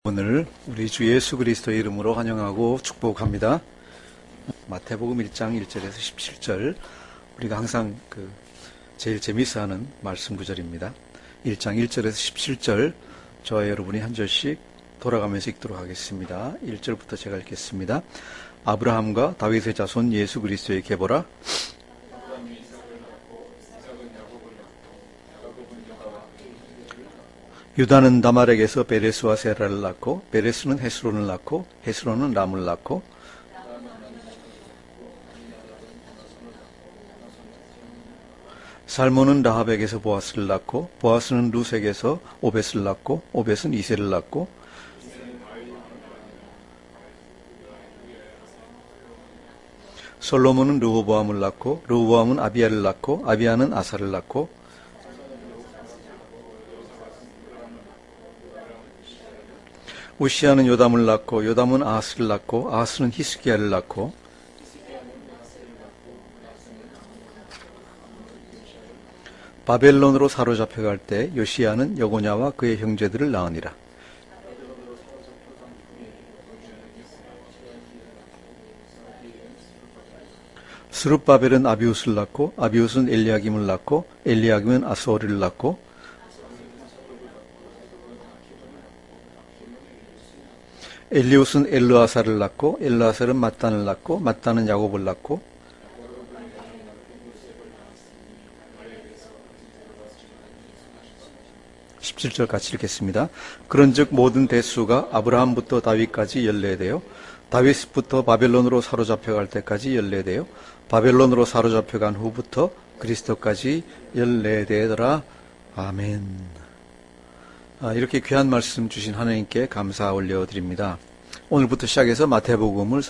오늘 우리 주 예수 그리스도의 이름으로 환영하고 축복합니다. 마태복음 1장 1절에서 17절, 우리가 항상 제일 재미있어하는 말씀 구절입니다. 1장 1절에서 17절, 저와 여러분이 한 절씩 돌아가면서 읽도록 하겠습니다. 1절부터 제가 읽겠습니다. 아브라함과 다윗의 자손 예수 그리스도의 계보라. 유다는 다말에게서 베레스와 세라를 낳고, 베레스는 헤스론을 낳고, 헤스론은 람을 낳고, 살몬은 라합에게서 보아스를 낳고, 보아스는 룻에게서 오벳을 낳고, 오벳은 이세를 낳고, 솔로몬은 르호보암을 낳고, 르호보암은 아비야를 낳고, 아비야는 아사를 낳고, 우시아는 요담을 낳고, 요담은 아하스를 낳고, 아하스는 히스기야를 낳고, 바벨론으로 사로잡혀갈 때 요시야는 여고냐와 그의 형제들을 낳으니라. 스룹바벨은 아비웃을 낳고, 아비웃은 엘리야김을 낳고, 엘리야김은 아스오리를 낳고, 엘리웃은 엘르아사를 낳고, 엘르아사는 mat단을 낳고, mat단은 야곱을 낳고, (17절) 같이 읽겠습니다. 그런즉 모든 대수가 아브라함부터 다윗까지 14대요, 다윗부터 바벨론으로 사로잡혀갈 때까지 14대요, 바벨론으로 사로잡혀간 후부터 그리스도까지 14대더라. 아멘. 이렇게 귀한 말씀 주신 하나님께 감사 올려드립니다. 오늘부터 시작해서 마태복음을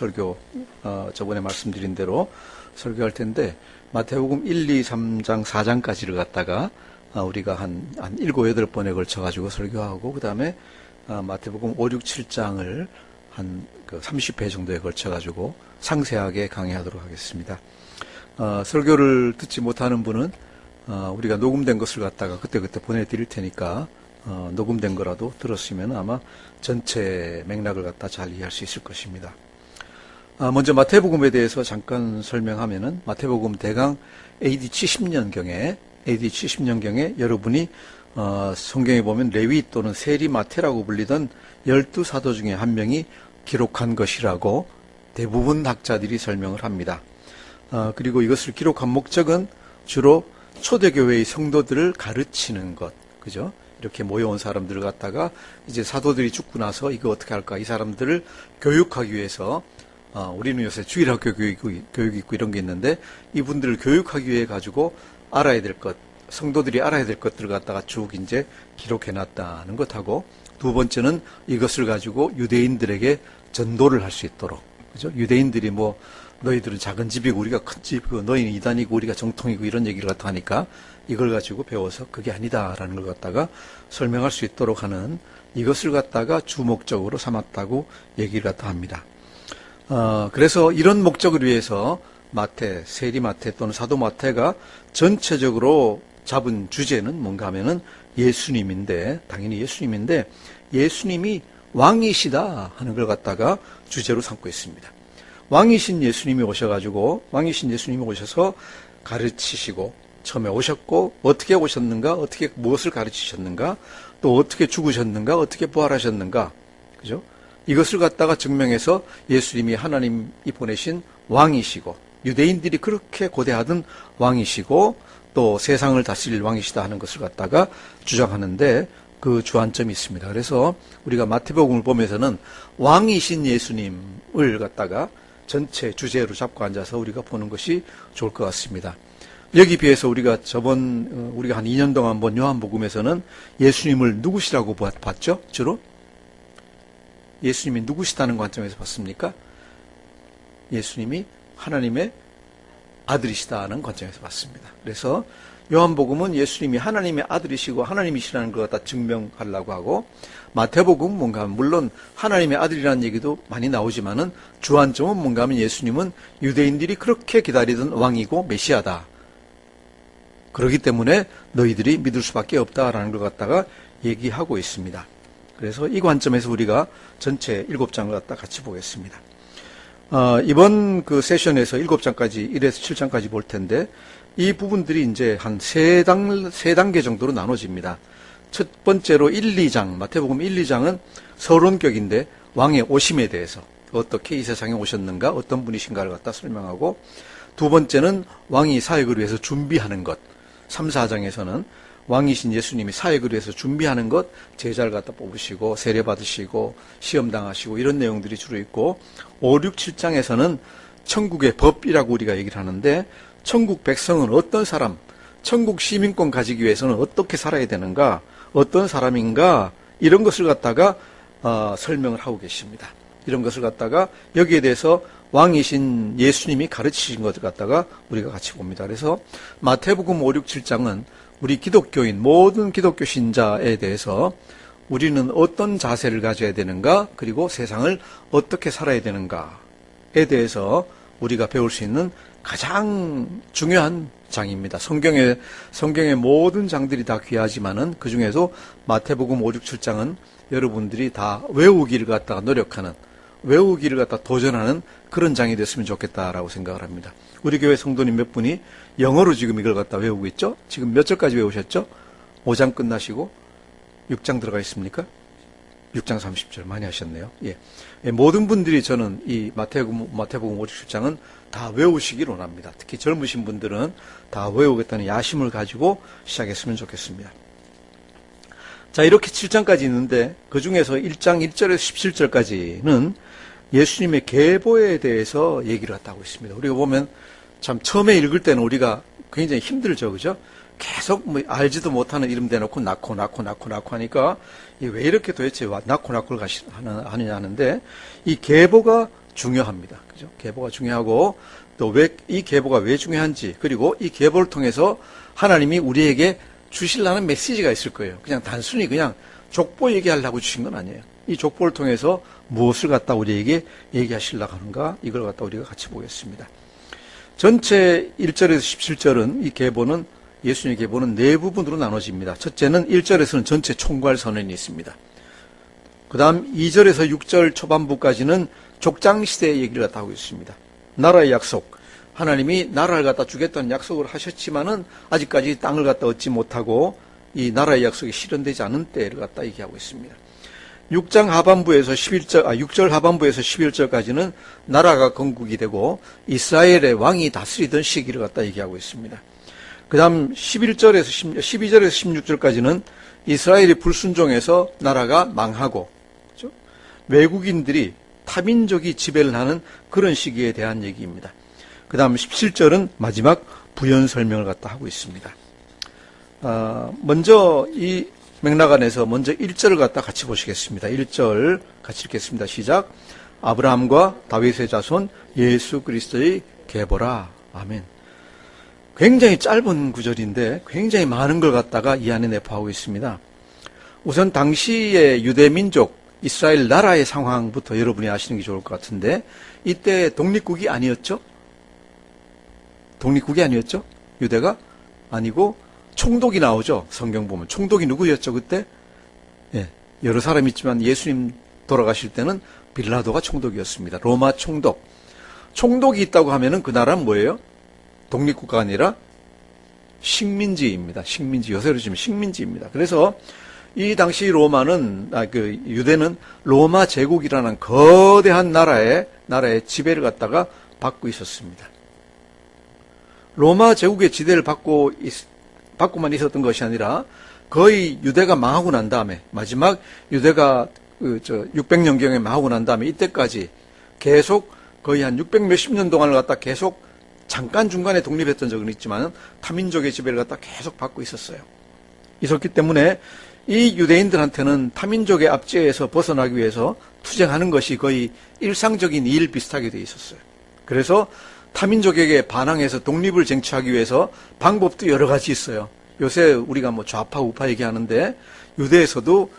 저번에 말씀드린 대로 설교할 텐데, 마태복음 1, 2, 3장, 4장까지를 갖다가 우리가 한 7, 8번에 걸쳐가지고 설교하고, 그 다음에 마태복음 5, 6, 7장을 한 30회 정도에 걸쳐가지고 상세하게 강의하도록 하겠습니다. 설교를 듣지 못하는 분은 우리가 녹음된 것을 갖다가 그때그때 보내드릴 테니까 녹음된 거라도 들었으면 아마 전체 맥락을 갖다 잘 이해할 수 있을 것입니다. 먼저 마태복음에 대해서 잠깐 설명하면은, 마태복음 대강 AD 70년경에 여러분이 성경에 보면 레위 또는 세리마태라고 불리던 12사도 중에 한 명이 기록한 것이라고 대부분 학자들이 설명을 합니다. 그리고 이것을 기록한 목적은 주로 초대교회의 성도들을 가르치는 것, 그죠? 이렇게 모여온 사람들을 갖다가 이제 사도들이 죽고 나서 이거 어떻게 할까, 이 사람들을 교육하기 위해서, 우리는 요새 주일학교 교육이 있고 이런 게 있는데, 이분들을 교육하기 위해 가지고 알아야 될 것, 성도들이 알아야 될 것들을 갖다가 쭉 이제 기록해 놨다는 것하고, 두 번째는 이것을 가지고 유대인들에게 전도를 할 수 있도록, 그죠? 유대인들이 너희들은 작은 집이고 우리가 큰 집이고, 너희는 이단이고 우리가 정통이고 이런 얘기를 갖다 하니까 이걸 가지고 배워서 그게 아니다라는 걸 갖다가 설명할 수 있도록 하는, 이것을 갖다가 주목적으로 삼았다고 얘기를 갖다 합니다. 그래서 이런 목적을 위해서 세리마태 또는 사도마태가 전체적으로 잡은 주제는 뭔가 하면은 당연히 예수님인데, 예수님이 왕이시다 하는 걸 갖다가 주제로 삼고 있습니다. 왕이신 예수님이 오셔서 가르치시고, 처음에 오셨고, 어떻게 오셨는가, 무엇을 가르치셨는가, 또 어떻게 죽으셨는가, 어떻게 부활하셨는가, 그죠? 이것을 갖다가 증명해서 예수님이 하나님이 보내신 왕이시고, 유대인들이 그렇게 고대하던 왕이시고, 또 세상을 다스릴 왕이시다 하는 것을 갖다가 주장하는데, 그 주안점이 있습니다. 그래서 우리가 마태복음을 보면서는 왕이신 예수님을 갖다가 전체 주제로 잡고 앉아서 우리가 보는 것이 좋을 것 같습니다. 여기 비해서 우리가 한 2년 동안 본 요한복음에서는 예수님을 누구시라고 봤죠? 주로? 예수님이 누구시다는 관점에서 봤습니까? 예수님이 하나님의 아들이시다는 관점에서 봤습니다. 그래서 요한복음은 예수님이 하나님의 아들이시고 하나님이시라는 걸 갖다 증명하려고 하고, 마태복음은 뭔가 하면, 물론 하나님의 아들이라는 얘기도 많이 나오지만은 주안점은 뭔가 하면 예수님은 유대인들이 그렇게 기다리던 왕이고 메시아다. 그렇기 때문에 너희들이 믿을 수밖에 없다라는 걸 갖다가 얘기하고 있습니다. 그래서 이 관점에서 우리가 전체 7장을 갖다 같이 보겠습니다. 이번 그 세션에서 7장까지 1에서 7장까지 볼 텐데 이 부분들이 이제 한 세 단계 정도로 나눠집니다. 첫 번째로 1, 2장, 마태복음 1, 2장은 서론격인데 왕의 오심에 대해서 어떻게 이 세상에 오셨는가, 어떤 분이신가를 갖다 설명하고, 두 번째는 왕이 사역을 위해서 준비하는 것, 3, 4장에서는 왕이신 예수님이 사역을 위해서 준비하는 것, 제자를 갖다 뽑으시고 세례 받으시고 시험 당하시고 이런 내용들이 주로 있고, 5, 6, 7장에서는 천국의 법이라고 우리가 얘기를 하는데 천국 백성은 어떤 사람, 천국 시민권 가지기 위해서는 어떻게 살아야 되는가, 어떤 사람인가, 이런 것을 갖다가 설명을 하고 계십니다. 이런 것을 갖다가 여기에 대해서 왕이신 예수님이 가르치신 것을 갖다가 우리가 같이 봅니다. 그래서 마태복음 5, 6, 7장은 우리 기독교인, 모든 기독교 신자에 대해서 우리는 어떤 자세를 가져야 되는가, 그리고 세상을 어떻게 살아야 되는가에 대해서 우리가 배울 수 있는 가장 중요한 장입니다. 성경의 모든 장들이 다 귀하지만은 그 중에서 마태복음 5, 6, 7장은 여러분들이 다 외우기를 갖다가 노력하는, 외우기를 갖다 도전하는 그런 장이 됐으면 좋겠다라고 생각을 합니다. 우리 교회 성도님 몇 분이 영어로 지금 이걸 갖다 외우고 있죠? 지금 몇 절까지 외우셨죠? 5장 끝나시고 6장 들어가 있습니까? 6장 30절 많이 하셨네요. 예. 모든 분들이 저는 이 마태복음 5, 6, 7장은 다 외우시길 원합니다. 특히 젊으신 분들은 다 외우겠다는 야심을 가지고 시작했으면 좋겠습니다. 자, 이렇게 7장까지 있는데 그 중에서 1장 1절에서 17절까지는 예수님의 계보에 대해서 얘기를 하고 있습니다. 우리가 보면 참 처음에 읽을 때는 우리가 굉장히 힘들죠, 그죠? 계속 뭐 알지도 못하는 이름 대놓고 낳고 하니까 왜 이렇게 도대체 낳고를 하느냐 하는데, 이 계보가 중요합니다. 그죠? 계보가 중요하고, 또 왜 이 계보가 왜 중요한지, 그리고 이 계보를 통해서 하나님이 우리에게 주시려는 메시지가 있을 거예요. 그냥 단순히 그냥 족보 얘기하려고 주신 건 아니에요. 이 족보를 통해서 무엇을 갖다 우리에게 얘기하시려고 하는가, 이걸 갖다 우리가 같이 보겠습니다. 전체 1절에서 17절은 이 계보는, 예수님의 계보는 네 부분으로 나눠집니다. 첫째는 1절에서는 전체 총괄 선언이 있습니다. 그 다음 2절에서 6절 초반부까지는 족장시대의 얘기를 갖다 하고 있습니다. 나라의 약속, 하나님이 나라를 갖다 주겠다는 약속을 하셨지만은 아직까지 땅을 갖다 얻지 못하고 이 나라의 약속이 실현되지 않은 때를 갖다 얘기하고 있습니다. 6절 하반부에서 11절까지는 나라가 건국이 되고 이스라엘의 왕이 다스리던 시기를 갖다 얘기하고 있습니다. 그 다음 12절에서 16절까지는 이스라엘이 불순종해서 나라가 망하고, 그렇죠? 외국인들이, 타민족이 지배를 하는 그런 시기에 대한 얘기입니다. 그 다음 17절은 마지막 부연 설명을 갖다 하고 있습니다. 먼저 이 맥락 안에서 먼저 1절을 갖다 같이 보시겠습니다. 1절 같이 읽겠습니다. 시작. 아브라함과 다윗의 자손 예수 그리스도의 계보라. 아멘. 굉장히 짧은 구절인데 굉장히 많은 걸 갖다가 이 안에 내포하고 있습니다. 우선 당시의 유대민족, 이스라엘 나라의 상황부터 여러분이 아시는 게 좋을 것 같은데, 이때 독립국이 아니었죠? 독립국이 아니었죠? 유대가? 아니고 총독이 나오죠. 성경 보면. 총독이 누구였죠 그때? 예, 여러 사람 있지만 예수님 돌아가실 때는 빌라도가 총독이었습니다. 로마 총독. 총독이 있다고 하면은 그 나라는 뭐예요? 독립국가가 아니라 식민지입니다. 식민지. 요새로 치면 식민지입니다. 그래서 이 당시 유대는 로마 제국이라는 거대한 나라의 지배를 갖다가 받고 있었습니다. 로마 제국의 지배를 받고만 있었던 것이 아니라 거의 유대가 망하고 난 다음에, 마지막 유대가 600년경에 망하고 난 다음에 이때까지 계속 거의 한 600 몇십 년 동안을 갖다 계속 잠깐 중간에 독립했던 적은 있지만 타민족의 지배를 갖다 계속 받고 있었어요. 있었기 때문에 이 유대인들한테는 타민족의 압제에서 벗어나기 위해서 투쟁하는 것이 거의 일상적인 일 비슷하게 돼 있었어요. 그래서 타민족에게 반항해서 독립을 쟁취하기 위해서 방법도 여러 가지 있어요. 요새 우리가 뭐 좌파 우파 얘기하는데 유대에서도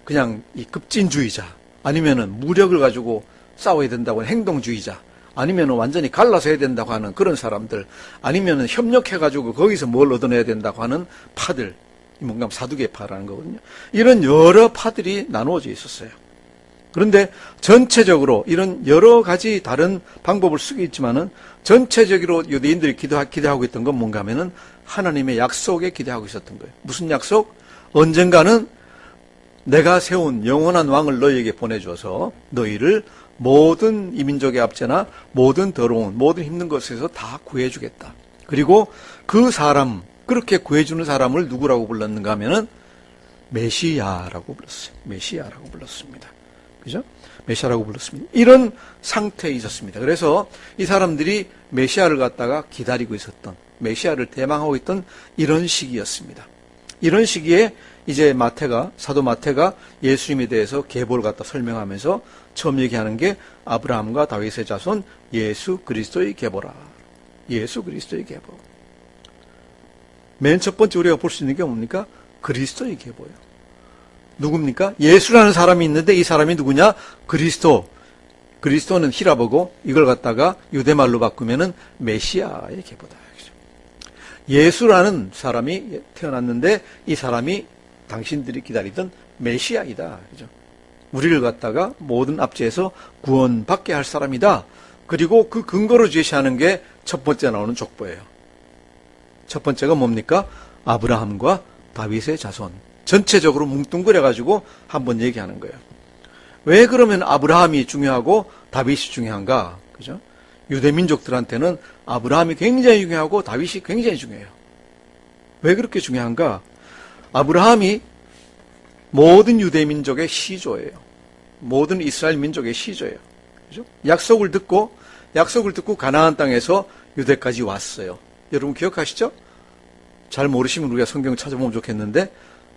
그냥 이 급진주의자, 아니면은 무력을 가지고 싸워야 된다고 하는 행동주의자, 아니면은 완전히 갈라서 해야 된다고 하는 그런 사람들, 아니면은 협력해가지고 거기서 뭘 얻어내야 된다고 하는 파들, 뭔가 사두개파라는 거거든요. 이런 여러 파들이 나누어져 있었어요. 그런데 전체적으로 이런 여러 가지 다른 방법을 쓰고 있지만은 전체적으로 유대인들이 기대하고 있던 건 뭔가 하면은 하나님의 약속에 기대하고 있었던 거예요. 무슨 약속? 언젠가는 내가 세운 영원한 왕을 너희에게 보내줘서 너희를 모든 이민족의 압제나 모든 더러운 모든 힘든 것에서 다 구해주겠다. 그리고 그 사람, 그렇게 구해주는 사람을 누구라고 불렀는가 하면은 메시아라고 불렀어요. 메시아라고 불렀습니다. 그죠? 메시아라고 불렀습니다. 이런 상태에 있었습니다. 그래서 이 사람들이 메시아를 갖다가 기다리고 있었던, 메시아를 대망하고 있던 이런 시기였습니다. 이런 시기에 이제 사도 마태가 예수님에 대해서 계보를 갖다 설명하면서 처음 얘기하는 게 아브라함과 다윗의 자손 예수 그리스도의 계보라. 예수 그리스도의 계보. 맨 첫 번째 우리가 볼 수 있는 게 뭡니까? 그리스도의 계보예요. 누굽니까? 예수라는 사람이 있는데 이 사람이 누구냐? 그리스도. 그리스도는 히라보고 이걸 갖다가 유대말로 바꾸면은 메시아의 계보다. 예수라는 사람이 태어났는데 이 사람이 당신들이 기다리던 메시아이다. 그죠? 우리를 갖다가 모든 압제에서 구원받게 할 사람이다. 그리고 그 근거로 제시하는 게 첫 번째 나오는 족보예요. 첫 번째가 뭡니까? 아브라함과 다윗의 자손. 전체적으로 뭉뚱그려가지고 한번 얘기하는 거예요. 왜 그러면 아브라함이 중요하고 다윗이 중요한가? 그죠? 유대민족들한테는 아브라함이 굉장히 중요하고 다윗이 굉장히 중요해요. 왜 그렇게 중요한가? 아브라함이 모든 유대민족의 시조예요. 모든 이스라엘 민족의 시조예요. 그죠? 약속을 듣고 가나안 땅에서 유대까지 왔어요. 여러분 기억하시죠? 잘 모르시면 우리가 성경 찾아보면 좋겠는데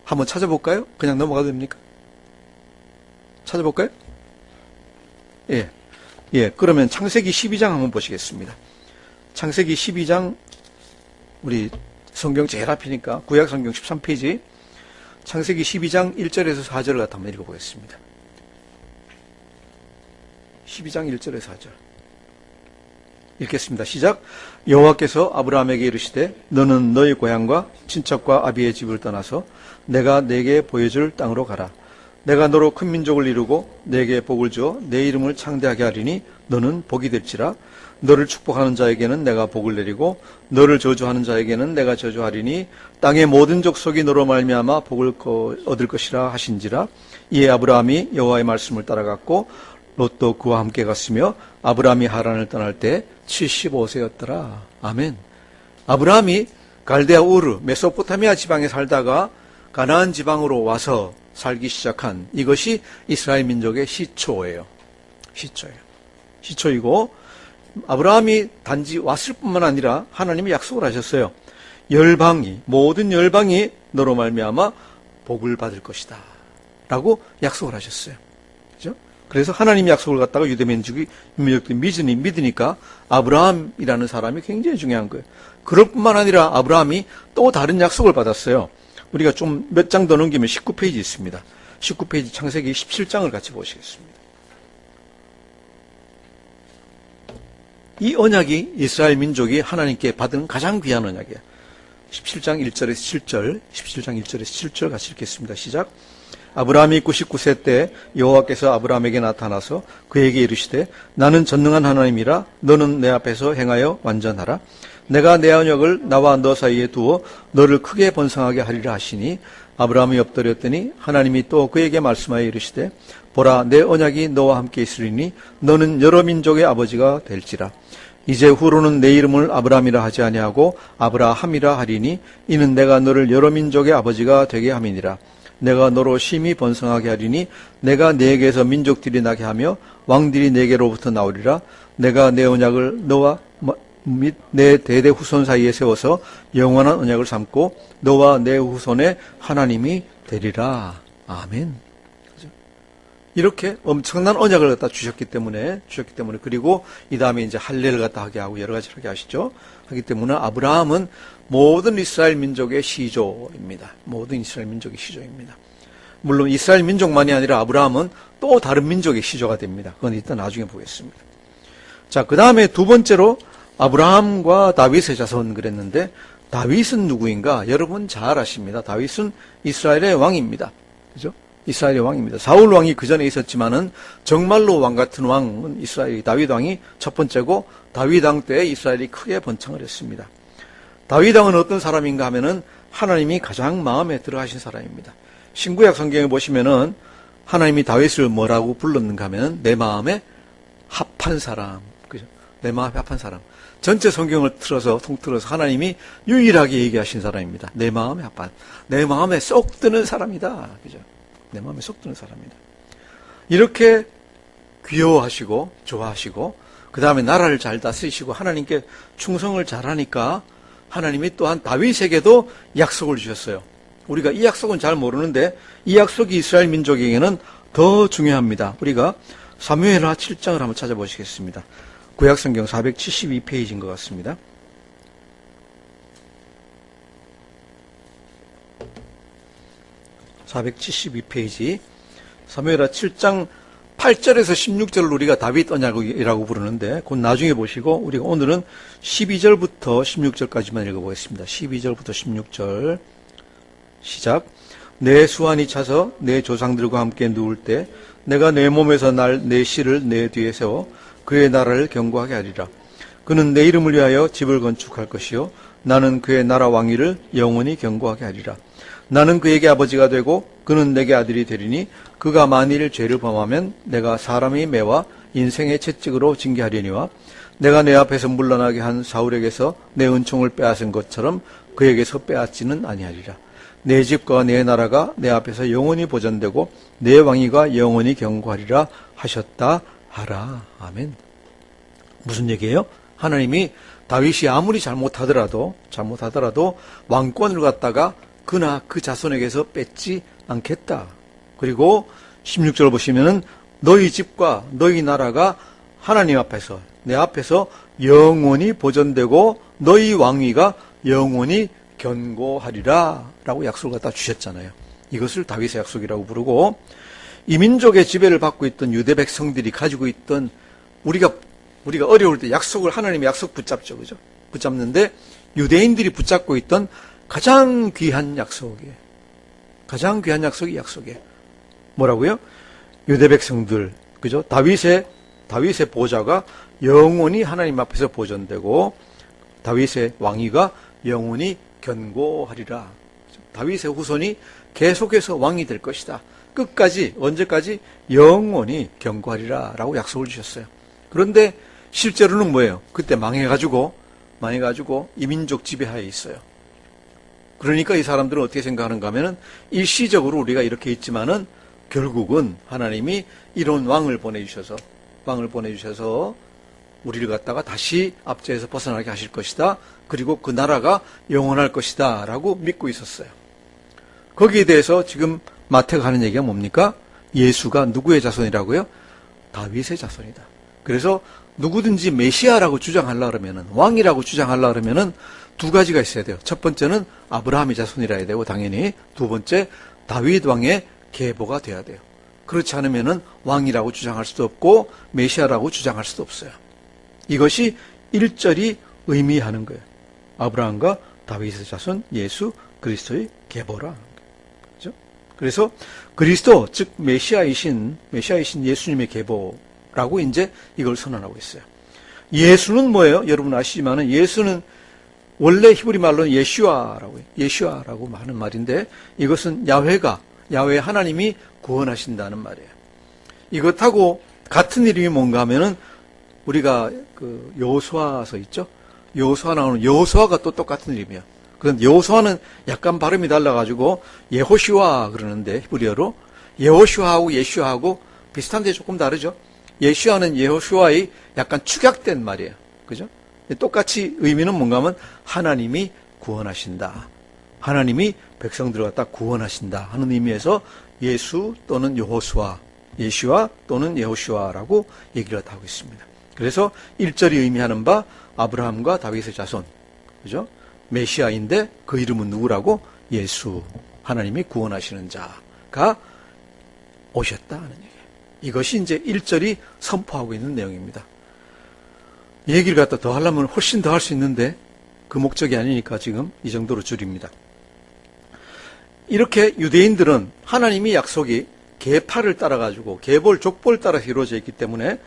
한번 찾아볼까요? 그냥 넘어가도 됩니까? 찾아볼까요? 예. 그러면 창세기 12장 한번 보시겠습니다. 창세기 12장, 우리 성경 제일 앞이니까 구약 성경 13페이지, 창세기 12장 1절에서 4절을 갖다 한번 읽어보겠습니다. 12장 1절에서 4절. 읽겠습니다. 시작. 여호와께서 아브라함에게 이르시되 너는 너희 고향과 친척과 아비의 집을 떠나서 내가 네게 보여줄 땅으로 가라. 내가 너로 큰 민족을 이루고 네게 복을 주어 내 이름을 창대하게 하리니 너는 복이 될지라. 너를 축복하는 자에게는 내가 복을 내리고 너를 저주하는 자에게는 내가 저주하리니 땅의 모든 족속이 너로 말미암아 복을 얻을 것이라 하신지라. 이에 아브라함이 여호와의 말씀을 따라갔고 롯도 그와 함께 갔으며 아브라함이 하란을 떠날 때 75세였더라. 아멘. 아브라함이 갈대아 우르 메소포타미아 지방에 살다가 가나안 지방으로 와서 살기 시작한 이것이 이스라엘 민족의 시초예요. 시초이고 아브라함이 단지 왔을 뿐만 아니라 하나님이 약속을 하셨어요. 모든 열방이 너로 말미암아 복을 받을 것이다 라고 약속을 하셨어요. 그죠? 그래서 하나님의 약속을 갖다가 유대민족들이 믿으니까 아브라함이라는 사람이 굉장히 중요한 거예요. 그럴 뿐만 아니라 아브라함이 또 다른 약속을 받았어요. 우리가 좀 몇 장 더 넘기면 19페이지 있습니다. 19페이지 창세기 17장을 같이 보시겠습니다. 이 언약이 이스라엘 민족이 하나님께 받은 가장 귀한 언약이에요. 17장 1절에서 7절, 17장 1절에서 7절 같이 읽겠습니다. 시작. 아브라함이 99세 때 여호와께서 아브라함에게 나타나서 그에게 이르시되 나는 전능한 하나님이라 너는 내 앞에서 행하여 완전하라. 내가 내 언약을 나와 너 사이에 두어 너를 크게 번성하게 하리라 하시니 아브라함이 엎드렸더니 하나님이 또 그에게 말씀하여 이르시되 보라 내 언약이 너와 함께 있으리니 너는 여러 민족의 아버지가 될지라. 이제 후로는 내 이름을 아브라함이라 하지 아니하고 아브라함이라 하리니 이는 내가 너를 여러 민족의 아버지가 되게 함이니라. 내가 너로 심히 번성하게 하리니 내가 네게서 민족들이 나게 하며 왕들이 네게로부터 나오리라. 내가 내 언약을 너와 및 내 대대 후손 사이에 세워서 영원한 언약을 삼고 너와 내 후손의 하나님이 되리라. 아멘. 이렇게 엄청난 언약을 갖다 주셨기 때문에 그리고 이 다음에 이제 할례를 갖다 하게 하고 여러 가지를 하게 하시죠. 하기 때문에 아브라함은 모든 이스라엘 민족의 시조입니다. 모든 이스라엘 민족의 시조입니다. 물론 이스라엘 민족만이 아니라 아브라함은 또 다른 민족의 시조가 됩니다. 그건 일단 나중에 보겠습니다. 자, 그 다음에 두 번째로 아브라함과 다윗의 자손 그랬는데 다윗은 누구인가? 여러분 잘 아십니다. 다윗은 이스라엘의 왕입니다. 그죠? 이스라엘의 왕입니다. 사울 왕이 그 전에 있었지만은 정말로 왕 같은 왕은 이스라엘이 다윗 왕이 첫 번째고 다윗 왕 때에 이스라엘이 크게 번창을 했습니다. 다윗 왕은 어떤 사람인가 하면은 하나님이 가장 마음에 들어하신 사람입니다. 신구약 성경에 보시면은 하나님이 다윗을 뭐라고 불렀는가 하면은 내 마음에 합한 사람. 그죠? 내 마음에 합한 사람. 전체 성경을 통틀어서 하나님이 유일하게 얘기하신 사람입니다. 내 마음에 합한. 내 마음에 쏙 드는 사람이다. 그죠? 내 마음에 쏙 드는 사람이다. 이렇게 귀여워하시고 좋아하시고 그 다음에 나라를 잘 다스리시고 하나님께 충성을 잘하니까 하나님이 또한 다윗에게도 약속을 주셨어요. 우리가 이 약속은 잘 모르는데 이 약속이 이스라엘 민족에게는 더 중요합니다. 우리가 사무엘하 7장을 한번 찾아보시겠습니다. 구약성경 472페이지인 것 같습니다. (472페이지) 사무엘하 7장 8절에서 16절을 우리가 다윗 언약이라고 부르는데 곧 나중에 보시고 우리가 오늘은 12절부터 16절까지만 읽어보겠습니다. 12절부터 16절 시작. 내 수완이 차서 내 조상들과 함께 누울 때 내가 내 몸에서 날 내 씨를 내 뒤에 세워 그의 나라를 견고하게 하리라. 그는 내 이름을 위하여 집을 건축할 것이요 나는 그의 나라 왕위를 영원히 견고하게 하리라. 나는 그에게 아버지가 되고 그는 내게 아들이 되리니 그가 만일 죄를 범하면 내가 사람의 매와 인생의 채찍으로 징계하려니와 내가 내 앞에서 물러나게 한 사울에게서 내 은총을 빼앗은 것처럼 그에게서 빼앗지는 아니하리라. 내 집과 내 나라가 내 앞에서 영원히 보존되고 내 왕위가 영원히 견고하리라 하셨다 하라. 아멘. 무슨 얘기예요? 하나님이 다윗이 아무리 잘못하더라도 왕권을 갖다가 그나 그 자손에게서 뺏지 않겠다. 그리고 16절 보시면은 너희 집과 너희 나라가 하나님 앞에서 내 앞에서 영원히 보존되고 너희 왕위가 영원히 견고하리라 라고 약속을 갖다 주셨잖아요. 이것을 다윗의 약속이라고 부르고 이민족의 지배를 받고 있던 유대 백성들이 가지고 있던 우리가 어려울 때 약속을 하나님의 약속 붙잡죠. 그죠? 붙잡는데 유대인들이 붙잡고 있던 가장 귀한 약속이에요. 가장 귀한 약속이 약속이에요. 뭐라고요? 유대 백성들, 그죠? 다윗의 보좌가 영원히 하나님 앞에서 보존되고 다윗의 왕위가 영원히 견고하리라. 다윗의 후손이 계속해서 왕이 될 것이다. 끝까지, 언제까지? 영원히 견고하리라 라고 약속을 주셨어요. 그런데 실제로는 뭐예요? 그때 망해가지고 이민족 지배하에 있어요. 그러니까 이 사람들은 어떻게 생각하는가 하면은 일시적으로 우리가 이렇게 있지만은 결국은 하나님이 이런 왕을 보내주셔서 우리를 갖다가 다시 압제에서 벗어나게 하실 것이다. 그리고 그 나라가 영원할 것이다 라고 믿고 있었어요. 거기에 대해서 지금 마태가 하는 얘기가 뭡니까? 예수가 누구의 자손이라고요? 다윗의 자손이다. 그래서 누구든지 메시아라고 주장하려고 그러면은, 왕이라고 주장하려고 그러면은 두 가지가 있어야 돼요. 첫 번째는 아브라함의 자손이라 해야 되고, 당연히 두 번째 다윗 왕의 계보가 돼야 돼요. 그렇지 않으면은 왕이라고 주장할 수도 없고 메시아라고 주장할 수도 없어요. 이것이 일절이 의미하는 거예요. 아브라함과 다윗의 자손 예수 그리스도의 계보라. 그렇죠? 그래서 그리스도 즉 메시아이신 예수님의 계보라고 이제 이걸 선언하고 있어요. 예수는 뭐예요? 여러분 아시지만은 예수는 원래 히브리 말로는 예슈아라고 하는 말인데 이것은 야훼 하나님이 구원하신다는 말이에요. 이것하고 같은 이름이 뭔가 하면은 우리가 그 여호수아서 있죠? 여호수아 나오는 여호수아가 또 똑같은 이름이야. 그런데 여호수아는 약간 발음이 달라가지고 예호슈아 그러는데 히브리어로 예호슈아하고 예슈아하고 비슷한데 조금 다르죠? 예슈아는 예호슈아의 약간 축약된 말이에요. 그죠? 똑같이 의미는 뭔가 하면 하나님이 구원하신다. 하나님이 백성들을 갖다 구원하신다 하는 의미에서 예수 또는 여호수아, 예슈아 또는 예호슈아라고 얘기를 하고 있습니다. 그래서 1절이 의미하는 바 아브라함과 다윗의 자손, 그죠? 메시아인데 그 이름은 누구라고? 예수, 하나님이 구원하시는 자가 오셨다 하는 얘기예요. 이것이 이제 1절이 선포하고 있는 내용입니다. 이 얘기를 갖다 더 하려면 훨씬 더 할 수 있는데 그 목적이 아니니까 지금 이 정도로 줄입니다. 이렇게 유대인들은 하나님이 약속이 계파를 따라가지고 계볼, 족보를 따라서 이루어져 있기 때문에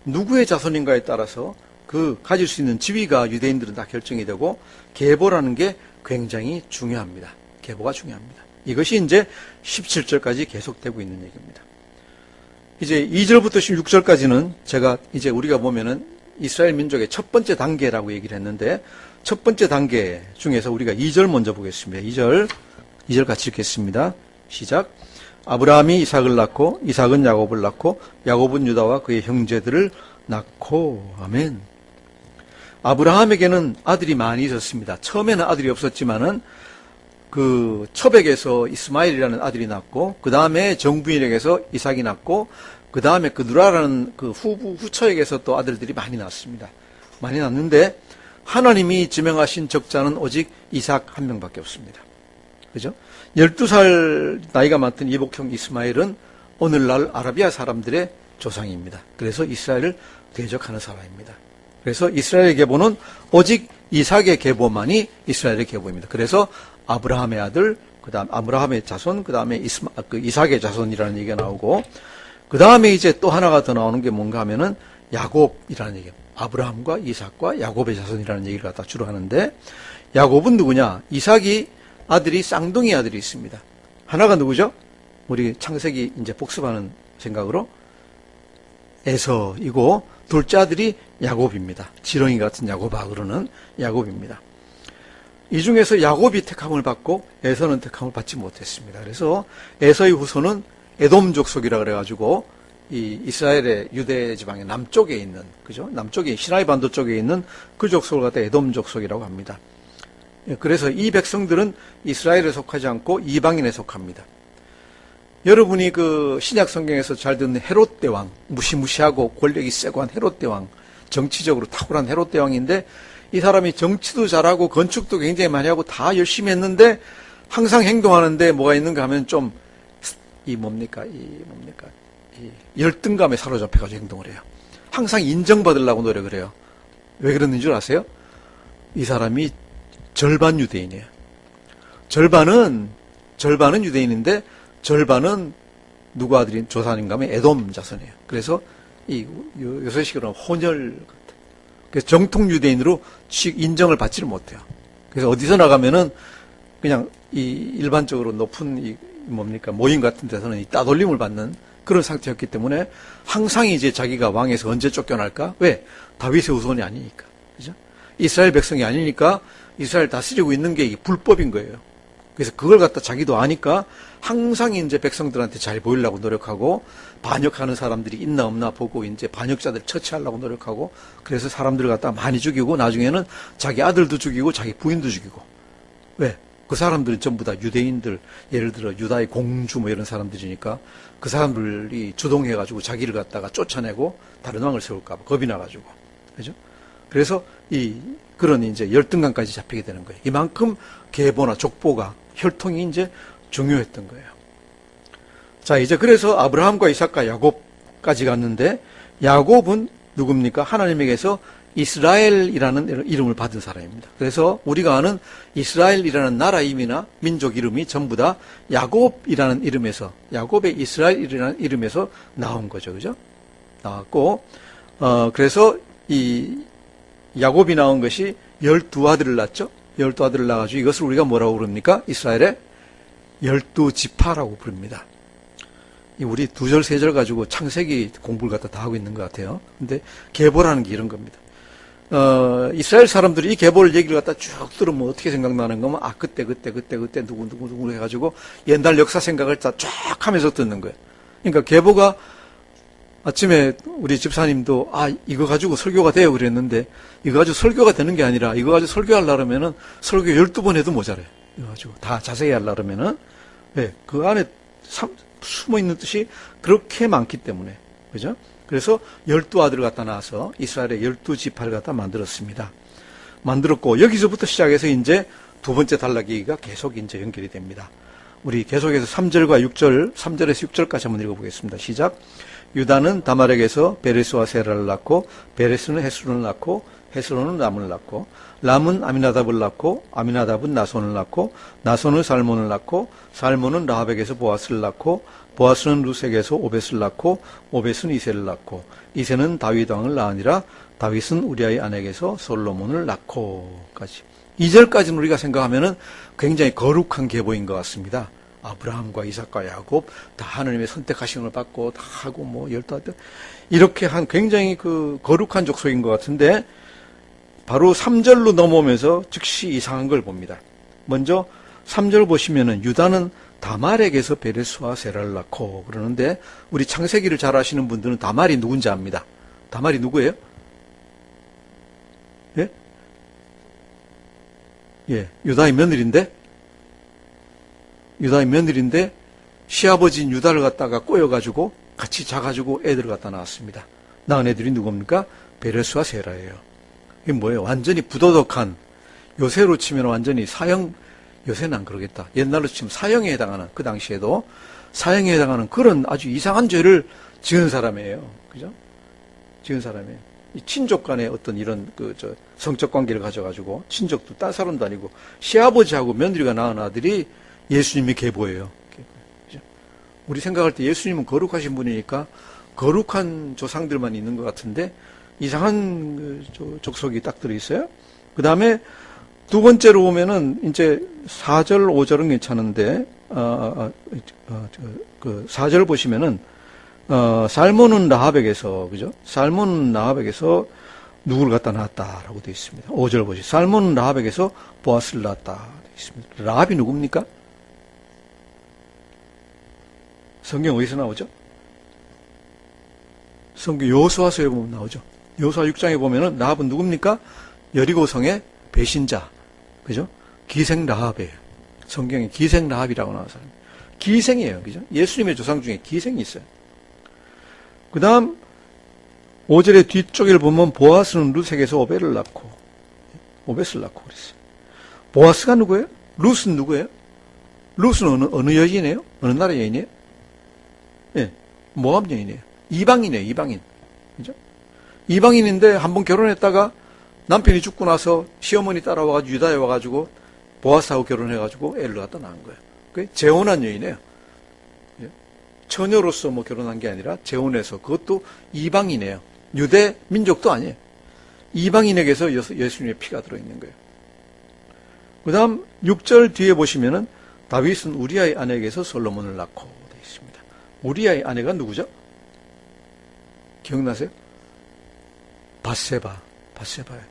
누구의 자손인가에 따라서 그 가질 수 있는 지위가 유대인들은 다 결정이 되고 계보라는 게 굉장히 중요합니다. 계보가 중요합니다. 이것이 이제 17절까지 계속되고 있는 얘기입니다. 이제 2절부터 16절까지는 제가 이제 우리가 보면은 이스라엘 민족의 첫 번째 단계라고 얘기를 했는데 첫 번째 단계 중에서 우리가 2절 먼저 보겠습니다. 2절 같이 읽겠습니다. 시작. 아브라함이 이삭을 낳고 이삭은 야곱을 낳고 야곱은 유다와 그의 형제들을 낳고 아멘. 아브라함에게는 아들이 많이 있었습니다. 처음에는 아들이 없었지만은 그 초백에서 이스마엘이라는 아들이 낳고 그 다음에 정부인에게서 이삭이 낳고 그 다음에 그 누라라는 그 후처에게서 또 아들들이 많이 낳았습니다. 많이 낳는데 하나님이 지명하신 적자는 오직 이삭 한 명밖에 없습니다. 그죠? 12살 나이가 많던 이복형 이스마엘은 오늘날 아라비아 사람들의 조상입니다. 그래서 이스라엘을 대적하는 사람입니다. 그래서 이스라엘의 계보는 오직 이삭의 계보만이 이스라엘의 계보입니다. 그래서 아브라함의 아들, 그 다음 아브라함의 자손, 그 다음에 이삭의 자손이라는 얘기가 나오고, 그 다음에 이제 또 하나가 더 나오는 게 뭔가 하면은 야곱이라는 얘기예요. 아브라함과 이삭과 야곱의 자손이라는 얘기를 갖다 주로 하는데, 야곱은 누구냐? 이삭이 아들이 쌍둥이 아들이 있습니다. 하나가 누구죠? 우리 창세기 이제 복습하는 생각으로 에서이고, 둘째 아들이 야곱입니다. 지렁이 같은 야곱아 그러는 야곱입니다. 이 중에서 야곱이 택함을 받고 에서는 택함을 받지 못했습니다. 그래서 에서의 후손은 에돔 족속이라 그래가지고 이 이스라엘의 유대 지방의 남쪽에 있는, 그죠? 남쪽에 시나이 반도 쪽에 있는 그 족속을 갖다 에돔 족속이라고 합니다. 그래서 이 백성들은 이스라엘에 속하지 않고 이방인에 속합니다. 여러분이 그 신약 성경에서 잘 듣는 헤롯 대왕, 무시무시하고 권력이 세고 한 헤롯 대왕, 정치적으로 탁월한 헤롯 대왕인데 이 사람이 정치도 잘하고 건축도 굉장히 많이 하고 다 열심히 했는데 항상 행동하는데 뭐가 있는가 하면 좀 이 열등감에 사로잡혀가지고 행동을 해요. 항상 인정받으려고 노력을 해요. 왜 그러는 줄 아세요? 이 사람이 절반 유대인이에요. 절반은 유대인인데 절반은 누구 아들인 조상인가 하면 에돔 자손이에요. 그래서 이 요새식으로 혼혈 같아. 그래서 정통 유대인으로 인정을 받지를 못해요. 그래서 어디서 나가면은 그냥 이 일반적으로 높은 모임 같은 데서는 이 따돌림을 받는 그런 상태였기 때문에 항상 이제 자기가 왕에서 언제 쫓겨날까? 왜? 다윗의 후손이 아니니까. 그죠? 이스라엘 백성이 아니니까 이스라엘 다스리고 있는 게 불법인 거예요. 그래서 그걸 갖다 자기도 아니까 항상 이제 백성들한테 잘 보이려고 노력하고 반역하는 사람들이 있나 없나 보고 이제 반역자들 처치하려고 노력하고 그래서 사람들을 갖다 많이 죽이고 나중에는 자기 아들도 죽이고 자기 부인도 죽이고. 왜? 그 사람들은 전부 다 유대인들, 예를 들어 유다의 공주 뭐 이런 사람들이니까 그 사람들이 주동해가지고 자기를 갖다가 쫓아내고 다른 왕을 세울까봐 겁이 나가지고. 그죠? 그래서 그런 이제 열등감까지 잡히게 되는 거예요. 이만큼 계보나 족보가 혈통이 이제 중요했던 거예요. 자, 이제 그래서 아브라함과 이삭과 야곱까지 갔는데 야곱은 누굽니까? 하나님에게서 이스라엘이라는 이름을 받은 사람입니다. 그래서 우리가 아는 이스라엘이라는 나라 이름이나 민족 이름이 전부 다 야곱이라는 이름에서, 야곱의 이스라엘이라는 이름에서 나온 거죠. 그죠? 나왔고, 그래서 이 야곱이 나온 것이 12아들을 낳았죠? 12아들을 낳아가지고 이것을 우리가 뭐라고 부릅니까? 이스라엘의 12지파라고 부릅니다. 우리 2절, 3절 가지고 창세기 공부를 갖다 다 하고 있는 것 같아요. 근데 계보라는 게 이런 겁니다. 이스라엘 사람들이 이 계보를 얘기를 갖다 쭉 들으면 어떻게 생각나는 거면, 그때 누구 해가지고 옛날 역사 생각을 다 쫙 하면서 듣는 거예요. 그러니까 계보가 아침에 우리 집사님도 이거 가지고 설교가 돼요 그랬는데 이거 가지고 설교가 되는 게 아니라 이거 가지고 설교하려면은 설교 12번 해도 모자라요. 이거 가지고 다 자세히 하려면은 그 안에 숨어 있는 뜻이 그렇게 많기 때문에. 그죠? 그래서 12아들을 갖다 낳아서 이스라엘의 12지파를 갖다 만들었습니다. 만들었고 여기서부터 시작해서 이제 두 번째 단락 얘기가 계속 이제 연결이 됩니다. 우리 계속해서 3절과 6절, 3절에서 6절까지 한번 읽어보겠습니다. 시작. 유다는 다말에게서 베레스와 세라를 낳고 베레스는 헤스론을 낳고 헤스론은 람을 낳고, 람은 아미나답을 낳고, 아미나답은 나손을 낳고, 나손은 살몬을 낳고, 살몬은 라합에게서 보아스를 낳고, 보아스는 루색에서 오벳을 낳고, 오벳은 이세를 낳고, 이세는 다윗 왕을 낳으니라. 다윗은 우리아의 아내에게서 솔로몬을 낳고까지. 2절까지는 우리가 생각하면은 굉장히 거룩한 계보인 것 같습니다. 아브라함과 이삭과 야곱 다 하나님의 선택하심을 받고 다 하고 뭐 12아들 이렇게 한 굉장히 그 거룩한 족속인 것 같은데, 바로 3절로 넘어오면서 즉시 이상한 걸 봅니다. 먼저 3절 보시면은 유다는 다말에게서 베레스와 세라를 낳고 그러는데, 우리 창세기를 잘 아시는 분들은 다말이 누군지 압니다. 다말이 누구예요? 예? 예, 유다의 며느리인데 시아버지인 유다를 갖다가 꼬여가지고 같이 자가지고 애들을 갖다 낳았습니다. 낳은 애들이 누굽니까? 베레스와 세라예요. 이게 뭐예요? 완전히 부도덕한, 요새로 치면 완전히 사형, 요새는 안 그러겠다. 옛날로 치면 사형에 해당하는, 그 당시에도 사형에 해당하는 그런 아주 이상한 죄를 지은 사람이에요. 그죠? 지은 사람이에요. 이 친족 간의 어떤 이런 성적 관계를 가져가지고, 친족도 딴 사람도 아니고 시아버지하고 며느리가 낳은 아들이 예수님이 계보예요. 그죠? 우리 생각할 때 예수님은 거룩하신 분이니까 거룩한 조상들만 있는 것 같은데 이상한 족속이 딱 들어있어요. 그 다음에 두 번째로 보면은 이제 4절, 5절은 괜찮은데, 4절 보시면은, 살몬은 라합에게서, 그죠? 살몬은 라합에게서 누구를 갖다 낳았다라고 되어 있습니다. 5절 보시. 살몬은 라합에게서 보아스를 낳았다 되어 있습니다. 라합이 누굽니까? 성경 어디서 나오죠? 성경 여호수아서에 보면 나오죠. 여호수아 6장에 보면은 라합은 누굽니까? 여리고성의 배신자. 그죠? 기생 라합이에요. 성경에 기생 라합이라고 나온 사람. 기생이에요. 그죠? 예수님의 조상 중에 기생이 있어요. 그 다음 5절의 뒤쪽을 보면 보아스는 루색에서 오벳을 낳고 그랬어요. 보아스가 누구예요? 룻은 누구예요? 룻은 어느 여인이에요? 어느 나라 여인이에요? 예, 모압 여인이에요. 이방인이에요. 이방인. 그죠? 이방인인데 한번 결혼했다가 남편이 죽고 나서 시어머니 따라와가지고 유다에 와가지고 보아스하고 결혼해가지고 애를 갖다 낳은 거예요. 그게 재혼한 여인이에요. 처녀로서 뭐 결혼한 게 아니라 재혼해서, 그것도 이방인이에요. 유대 민족도 아니에요. 이방인에게서 예수님의 피가 들어있는 거예요. 그 다음 6절 뒤에 보시면은 다윗은 우리아의 아내에게서 솔로몬을 낳고 되어 있습니다. 우리아의 아내가 누구죠? 기억나세요? 바세바예요.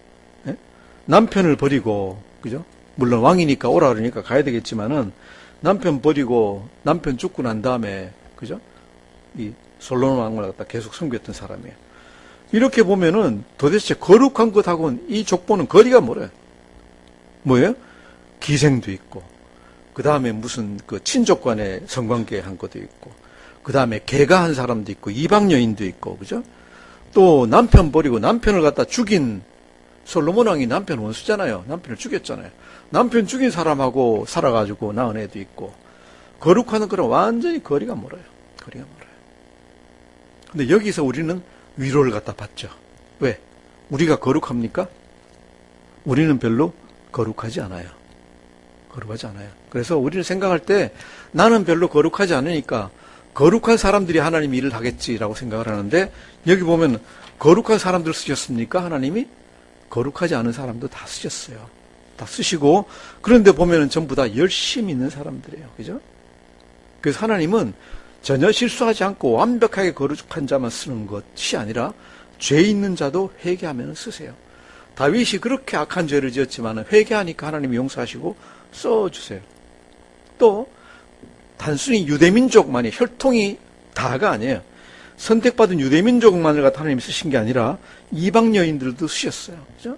예? 남편을 버리고, 그죠? 물론 왕이니까 오라 그러니까 가야 되겠지만은, 남편 버리고 남편 죽고 난 다음에, 그죠? 이 솔로몬 왕을 갖다 계속 섬겼던 사람이에요. 이렇게 보면은 도대체 거룩한 것하고는 이 족보는 거리가 멀어요. 뭐예요? 기생도 있고, 그 다음에 무슨 그 친족 간의 성관계 한 것도 있고, 그 다음에 개가한 사람도 있고, 이방 여인도 있고, 그죠? 또 남편 버리고 남편을 갖다 죽인, 솔로몬 왕이 남편 원수잖아요. 남편을 죽였잖아요. 남편 죽인 사람하고 살아가지고 낳은 애도 있고, 거룩하는 거랑 완전히 거리가 멀어요. 거리가 멀어요. 근데 여기서 우리는 위로를 갖다 받죠. 왜? 우리가 거룩합니까? 우리는 별로 거룩하지 않아요. 거룩하지 않아요. 그래서 우리는 생각할 때 나는 별로 거룩하지 않으니까 거룩한 사람들이 하나님 일을 하겠지라고 생각을 하는데, 여기 보면 거룩한 사람들 쓰셨습니까? 하나님이? 거룩하지 않은 사람도 다 쓰셨어요. 다 쓰시고, 그런데 보면은 전부 다 열심히 있는 사람들이에요. 그죠? 그래서 하나님은 전혀 실수하지 않고 완벽하게 거룩한 자만 쓰는 것이 아니라 죄 있는 자도 회개하면 쓰세요. 다윗이 그렇게 악한 죄를 지었지만 회개하니까 하나님이 용서하시고 써주세요. 또 단순히 유대민족만이, 혈통이 다가 아니에요. 선택받은 유대민족만을 갖다 하나님이 쓰신 게 아니라 이방 여인들도 쓰셨어요. 그죠?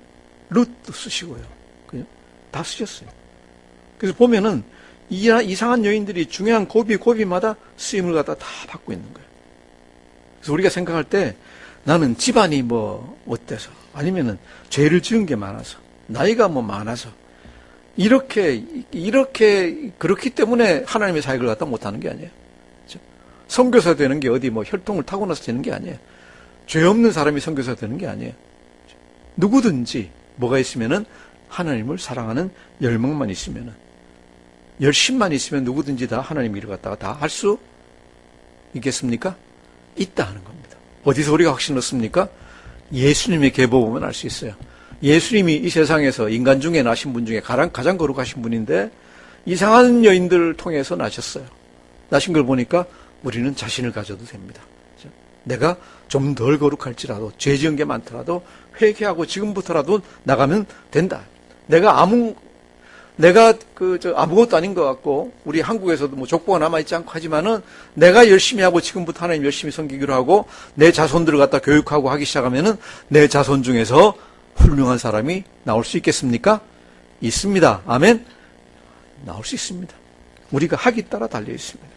룻도 쓰시고요. 그죠? 다 쓰셨어요. 그래서 보면은 이상한 여인들이 중요한 고비마다 쓰임을 갖다 다 받고 있는 거예요. 그래서 우리가 생각할 때 나는 집안이 뭐 어때서, 아니면은 죄를 지은 게 많아서, 나이가 뭐 많아서, 이렇게 그렇기 때문에 하나님의 사역을 갖다 못하는 게 아니에요. 그렇죠? 선교사 되는 게 어디 뭐 혈통을 타고나서 되는 게 아니에요. 죄 없는 사람이 선교사 되는 게 아니에요. 그렇죠? 누구든지 뭐가 있으면은 하나님을 사랑하는 열망만 있으면은, 열심만 있으면 누구든지 다 하나님 일을 갖다가 다 할 수 있겠습니까? 있다 하는 겁니다. 어디서 우리가 확신을 얻습니까? 예수님의 계보 보면 알 수 있어요. 예수님이 이 세상에서 인간 중에 나신 분 중에 가장 거룩하신 분인데 이상한 여인들을 통해서 나셨어요. 나신 걸 보니까 우리는 자신을 가져도 됩니다. 내가 좀 덜 거룩할지라도, 죄 지은 게 많더라도 회개하고 지금부터라도 나가면 된다. 내가 아무것도 아닌 것 같고, 우리 한국에서도 뭐 족보가 남아있지 않고 하지만은, 내가 열심히 하고 지금부터 하나님 열심히 섬기기로 하고, 내 자손들을 갖다 교육하고 하기 시작하면은, 내 자손 중에서 훌륭한 사람이 나올 수 있겠습니까? 있습니다. 아멘? 나올 수 있습니다. 우리가 하기 따라 달려 있습니다.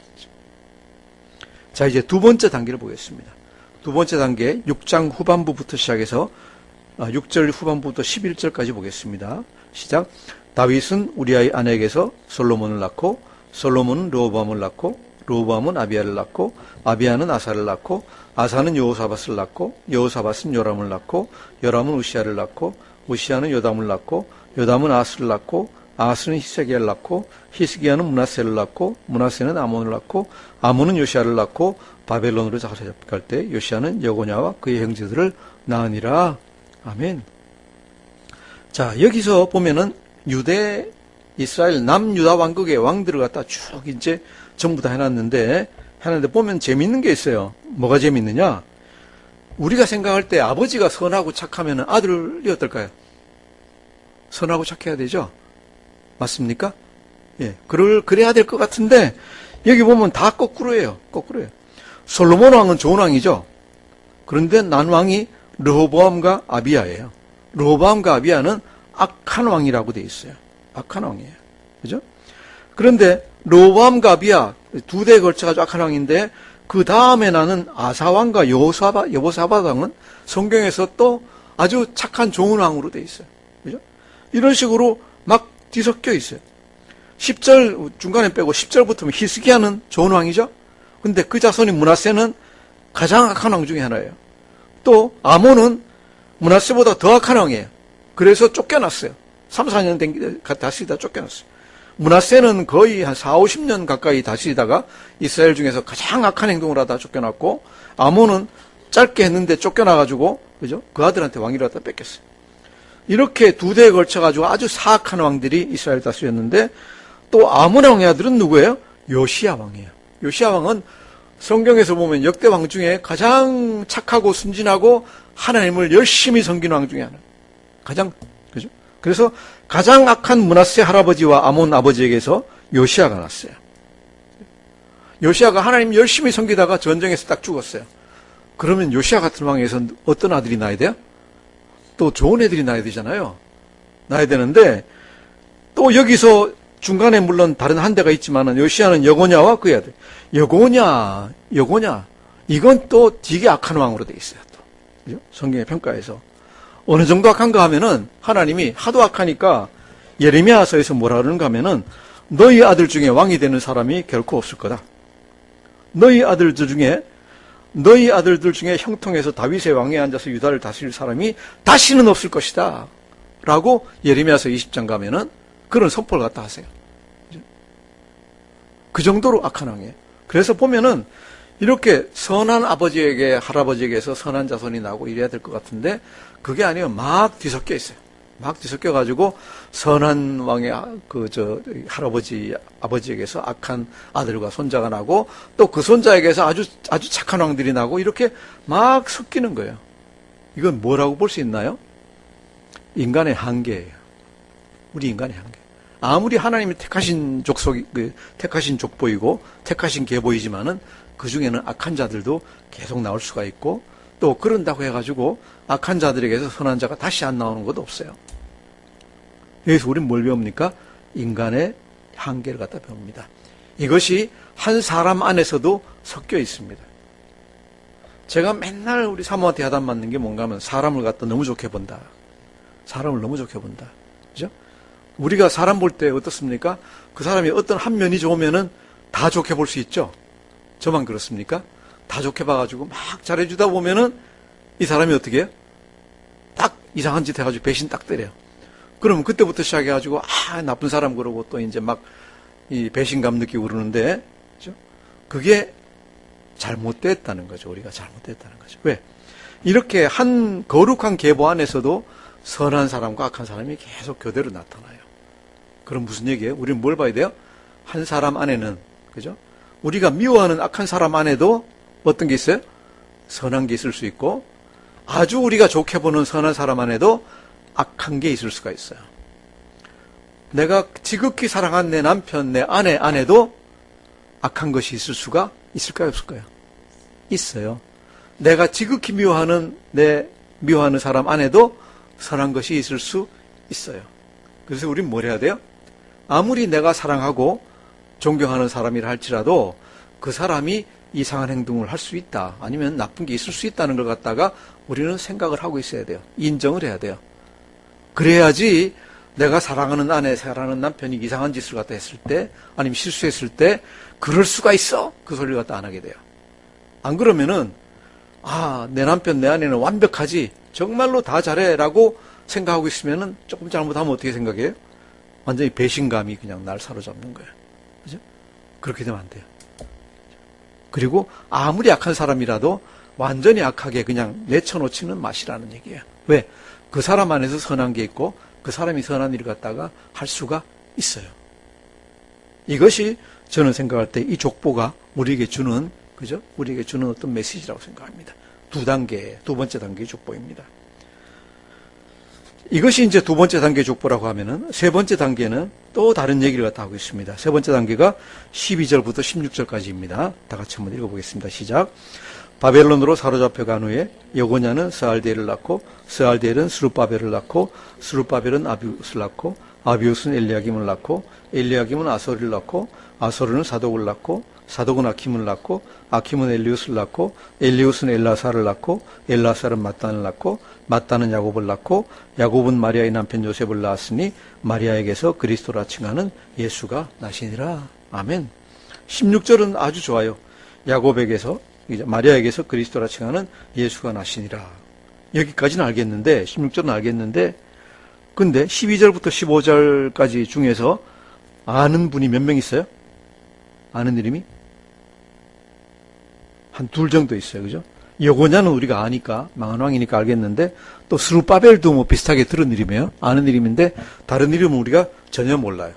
자, 이제 두 번째 단계를 보겠습니다. 두 번째 단계, 6장 후반부부터 시작해서 6절 후반부부터 11절까지 보겠습니다. 시작. 다윗은 우리아의 아내에게서 솔로몬을 낳고, 솔로몬은 르호보암을 낳고, 르호보암은 아비야를 낳고, 아비야는 아사를 낳고, 아사는 여호사밧을 낳고, 여호사밧은 요람을 낳고, 요람은 우시야를 낳고, 우시야는 요담을 낳고, 요담은 아스를 낳고, 아스는 히스기야를 낳고, 히스기야는 므낫세를 낳고, 므낫세는 아몬을 낳고, 아몬은 요시야를 낳고, 바벨론으로 잡혀갈 때 요시야는 여고냐와 그의 형제들을 낳으니라. 아멘. 자, 여기서 보면은 유대, 이스라엘, 남유다 왕국의 왕들을 갖다 쭉 이제 전부 다 해놨는데 보면 재밌는 게 있어요. 뭐가 재밌느냐? 우리가 생각할 때 아버지가 선하고 착하면 아들이 어떨까요? 선하고 착해야 되죠? 맞습니까? 예. 그래야 될 것 같은데, 여기 보면 다 거꾸로예요. 거꾸로예요. 솔로몬 왕은 좋은 왕이죠? 그런데 난 왕이 르호보암과 아비야예요. 르호보암과 아비야는 악한 왕이라고 돼 있어요. 악한 왕이에요. 그죠? 그런데 르호보암과 아비야 두 대에 걸쳐가지고 악한 왕인데, 그 다음에 나는 아사왕과 여호사밧 왕은 성경에서 또 아주 착한 좋은 왕으로 돼 있어요. 그죠? 이런 식으로 막 뒤섞여 있어요. 10절 중간에 빼고 10절부터는 히스기야는 좋은 왕이죠? 근데 그 자손이 므낫세는 가장 악한 왕 중에 하나예요. 또 아몬은 므낫세보다 더 악한 왕이에요. 그래서 쫓겨났어요. 3, 4년 다스리다 쫓겨났어요. 므낫세는 거의 한 4, 50년 가까이 다스리다가 이스라엘 중에서 가장 악한 행동을 하다 쫓겨났고, 아몬은 짧게 했는데 쫓겨나가지고, 그죠? 그 아들한테 왕위를 갖다 뺏겼어요. 이렇게 두 대에 걸쳐가지고 아주 사악한 왕들이 이스라엘 다스렸는데, 또 아몬 왕의 아들은 누구예요? 요시야 왕이에요. 요시야 왕은 성경에서 보면 역대 왕 중에 가장 착하고 순진하고 하나님을 열심히 섬기는 왕 중에 하나. 그죠? 그래서 가장 악한 므낫세 할아버지와 아몬 아버지에게서 요시야가 났어요. 요시야가 하나님 열심히 섬기다가 전쟁에서 딱 죽었어요. 그러면 요시야 같은 왕에서 어떤 아들이 나야 돼요? 또 좋은 애들이 나야 되잖아요. 나야 되는데, 또 여기서 중간에 물론 다른 한 대가 있지만은 요시야는 여고냐와 그의 아들. 여고냐. 이건 또 되게 악한 왕으로 돼 있어요. 또. 그죠? 성경의 평가에서. 어느 정도 악한가 하면은 하나님이 하도 악하니까 예레미야서에서 뭐라 그러는가 하면은 너희 아들 중에 왕이 되는 사람이 결코 없을 거다. 너희 아들들 중에 형통해서 다윗의 왕에 앉아서 유다를 다스릴 사람이 다시는 없을 것이다. 라고 예레미야서 20장 가면은 그런 선포를 갖다 하세요. 그 정도로 악한 왕이에요. 그래서 보면은 이렇게 선한 아버지에게, 할아버지에게서 선한 자손이 나고 이래야 될 것 같은데, 그게 아니에요. 막 뒤섞여 있어요. 막 뒤섞여가지고 선한 왕의 할아버지, 아버지에게서 악한 아들과 손자가 나고, 또 그 손자에게서 아주 착한 왕들이 나고, 이렇게 막 섞이는 거예요. 이건 뭐라고 볼 수 있나요? 인간의 한계예요. 우리 인간의 한계. 아무리 하나님이 택하신 택하신 족보이고 택하신 계보이지만은 그 중에는 악한 자들도 계속 나올 수가 있고, 또 그런다고 해가지고 악한 자들에게서 선한 자가 다시 안 나오는 것도 없어요. 여기서 우리는 뭘 배웁니까? 인간의 한계를 갖다 배웁니다. 이것이 한 사람 안에서도 섞여 있습니다. 제가 맨날 우리 사모한테 야단 맞는 게 뭔가 하면 사람을 갖다 너무 좋게 본다. 사람을 너무 좋게 본다. 그죠? 우리가 사람 볼 때 어떻습니까? 그 사람이 어떤 한 면이 좋으면은 다 좋게 볼 수 있죠? 저만 그렇습니까? 다 좋게 봐가지고 막 잘해주다 보면은 이 사람이 어떻게 해요? 딱 이상한 짓 해가지고 배신 딱 때려요. 그러면 그때부터 시작해가지고 나쁜 사람 그러고 또 이제 막 이 배신감 느끼고 그러는데, 그죠? 그게 잘못됐다는 거죠. 우리가 잘못됐다는 거죠. 왜? 이렇게 한 거룩한 계보 안에서도 선한 사람과 악한 사람이 계속 교대로 나타나요. 그럼 무슨 얘기예요? 우리는 뭘 봐야 돼요? 한 사람 안에는, 그죠? 우리가 미워하는 악한 사람 안에도 어떤 게 있어요? 선한 게 있을 수 있고, 아주 우리가 좋게 보는 선한 사람 안에도 악한 게 있을 수가 있어요. 내가 지극히 사랑한 내 남편, 내 아내 안에도 악한 것이 있을 수가 있을까요? 없을까요? 있어요. 내가 지극히 미워하는 사람 안에도 선한 것이 있을 수 있어요. 그래서 우리는 뭘 해야 돼요? 아무리 내가 사랑하고 존경하는 사람이라 할지라도 그 사람이 이상한 행동을 할 수 있다, 아니면 나쁜 게 있을 수 있다는 걸 갖다가 우리는 생각을 하고 있어야 돼요. 인정을 해야 돼요. 그래야지 내가 사랑하는 아내, 사랑하는 남편이 이상한 짓을 갖다 했을 때, 아니면 실수했을 때 그럴 수가 있어? 그 소리를 갖다 안 하게 돼요. 안 그러면은 내 남편, 내 아내는 완벽하지, 정말로 다 잘해 라고 생각하고 있으면은 조금 잘못하면 어떻게 생각해요? 완전히 배신감이 그냥 날 사로잡는 거예요. 그죠? 그렇게 되면 안 돼요. 그리고 아무리 악한 사람이라도 완전히 악하게 그냥 내쳐놓지는 마시라는 얘기예요. 왜? 그 사람 안에서 선한 게 있고 그 사람이 선한 일을 갖다가 할 수가 있어요. 이것이 저는 생각할 때 이 족보가 우리에게 주는, 그죠? 우리에게 주는 어떤 메시지라고 생각합니다. 두 번째 단계의 족보입니다. 이것이 이제 두 번째 단계의 족보라고 하면은, 세 번째 단계는 또 다른 얘기를 갖다 하고 있습니다. 세 번째 단계가 12절부터 16절까지입니다. 다 같이 한번 읽어보겠습니다. 시작. 바벨론으로 사로잡혀 간 후에 여고냐는 스알디엘을 낳고, 스알디엘은 스룹바벨을 낳고, 스룹바벨은 아비웃을 낳고, 아비웃은 엘리야김을 낳고, 엘리야김은 아소리를 낳고, 아소르는 사독을 낳고, 사독은 아킴을 낳고, 아킴은 엘리웃을 낳고, 엘리웃은 엘라사를 낳고, 엘라사는 mat단을 낳고, mat단은 야곱을 낳고, 야곱은 마리아의 남편 요셉을 낳았으니 마리아에게서 그리스도라 칭하는 예수가 나시니라. 아멘. 16절은 아주 좋아요. 야곱에게서, 마리아에게서 그리스도라 칭하는 예수가 나시니라. 여기까지는 알겠는데, 16절은 알겠는데, 근데 12절부터 15절까지 중에서 아는 분이 몇 명 있어요? 아는 이름이? 한 둘 정도 있어요. 그죠? 여고냐는 우리가 아니까, 망한 왕이니까 알겠는데, 또 스룹바벨도 뭐 비슷하게 들은 이름이에요. 아는 이름인데, 다른 이름은 우리가 전혀 몰라요.